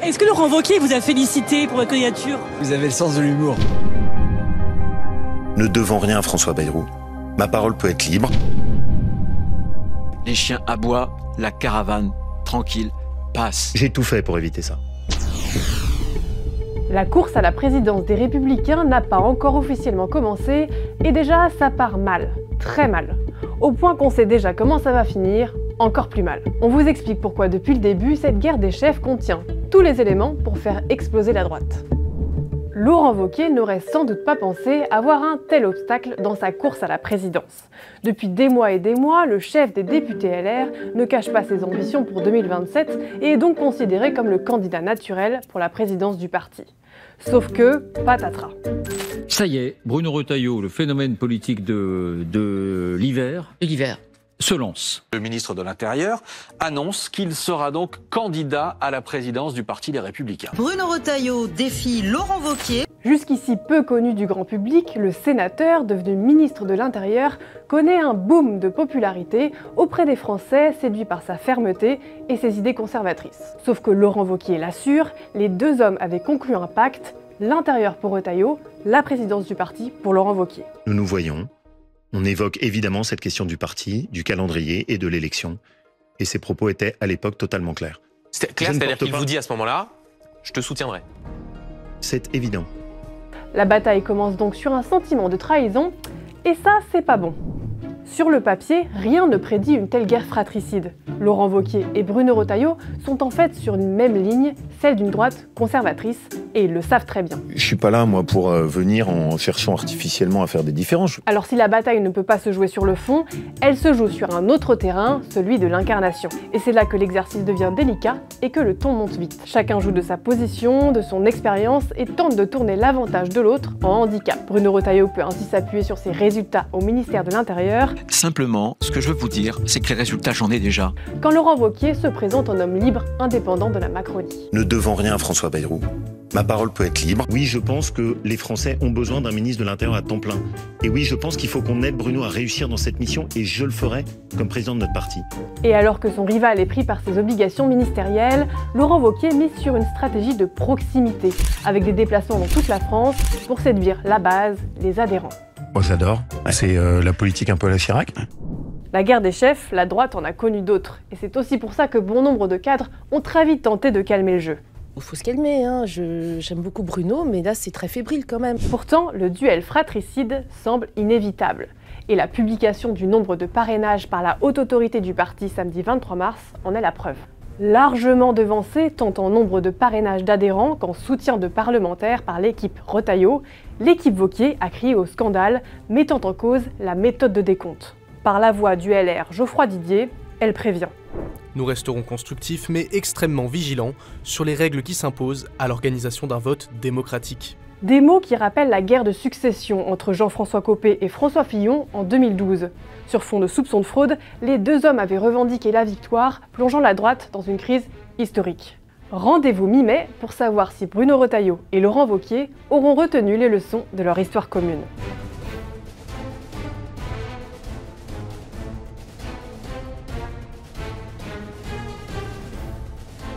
Est-ce que Laurent Wauquiez vous a félicité pour votre candidature? Vous avez le sens de l'humour. Ne devons rien à François Bayrou. Ma parole peut être libre. Les chiens aboient, la caravane, tranquille, passe. J'ai tout fait pour éviter ça. La course à la présidence des Républicains n'a pas encore officiellement commencé et déjà ça part mal, très mal. Au point qu'on sait déjà comment ça va finir, encore plus mal. On vous explique pourquoi depuis le début, cette guerre des chefs contient tous les éléments pour faire exploser la droite. Laurent Wauquiez n'aurait sans doute pas pensé avoir un tel obstacle dans sa course à la présidence. Depuis des mois et des mois, le chef des députés LR ne cache pas ses ambitions pour 2027 et est donc considéré comme le candidat naturel pour la présidence du parti. Sauf que, patatras. Ça y est, Bruno Retailleau, le phénomène politique de l'hiver, se lance. Le ministre de l'Intérieur annonce qu'il sera donc candidat à la présidence du Parti des Républicains. Bruno Retailleau défie Laurent Wauquiez. Jusqu'ici peu connu du grand public, le sénateur, devenu ministre de l'Intérieur, connaît un boom de popularité auprès des Français séduits par sa fermeté et ses idées conservatrices. Sauf que Laurent Wauquiez l'assure, les deux hommes avaient conclu un pacte, l'Intérieur pour Retailleau, la présidence du parti pour Laurent Wauquiez. Nous nous voyons. On évoque évidemment cette question du parti, du calendrier et de l'élection. Et ses propos étaient à l'époque totalement clairs. C'était clair, c'est-à-dire qu'il vous dit à ce moment-là, je te soutiendrai. C'est évident. La bataille commence donc sur un sentiment de trahison, et ça, c'est pas bon. Sur le papier, rien ne prédit une telle guerre fratricide. Laurent Wauquiez et Bruno Retailleau sont en fait sur une même ligne, celle d'une droite conservatrice, et ils le savent très bien. Je suis pas là, moi, pour venir en cherchant artificiellement à faire des différences. Alors si la bataille ne peut pas se jouer sur le fond, elle se joue sur un autre terrain, celui de l'incarnation. Et c'est là que l'exercice devient délicat et que le ton monte vite. Chacun joue de sa position, de son expérience et tente de tourner l'avantage de l'autre en handicap. Bruno Retailleau peut ainsi s'appuyer sur ses résultats au ministère de l'Intérieur. Simplement, ce que je veux vous dire, c'est que les résultats, j'en ai déjà. Quand Laurent Wauquiez se présente en homme libre, indépendant de la Macronie. Ne devons rien à François Bayrou. Ma parole peut être libre. Oui, je pense que les Français ont besoin d'un ministre de l'Intérieur à temps plein. Et oui, je pense qu'il faut qu'on aide Bruno à réussir dans cette mission et je le ferai comme président de notre parti. Et alors que son rival est pris par ses obligations ministérielles, Laurent Wauquiez mise sur une stratégie de proximité, avec des déplacements dans toute la France pour séduire la base, les adhérents. Moi, j'adore. C'est la politique un peu à la Chirac. La guerre des chefs, la droite en a connu d'autres. Et c'est aussi pour ça que bon nombre de cadres ont très vite tenté de calmer le jeu. Il faut se calmer, hein. J'aime beaucoup Bruno, mais là c'est très fébrile quand même. Pourtant, le duel fratricide semble inévitable. Et la publication du nombre de parrainages par la haute autorité du parti samedi 23 mars en est la preuve. Largement devancé tant en nombre de parrainages d'adhérents qu'en soutien de parlementaires par l'équipe Retailleau, l'équipe Wauquiez a crié au scandale, mettant en cause la méthode de décompte. Par la voix du LR Geoffroy Didier, elle prévient. Nous resterons constructifs mais extrêmement vigilants sur les règles qui s'imposent à l'organisation d'un vote démocratique. Des mots qui rappellent la guerre de succession entre Jean-François Copé et François Fillon en 2012. Sur fond de soupçons de fraude, les deux hommes avaient revendiqué la victoire, plongeant la droite dans une crise historique. Rendez-vous mi-mai pour savoir si Bruno Retailleau et Laurent Wauquiez auront retenu les leçons de leur histoire commune.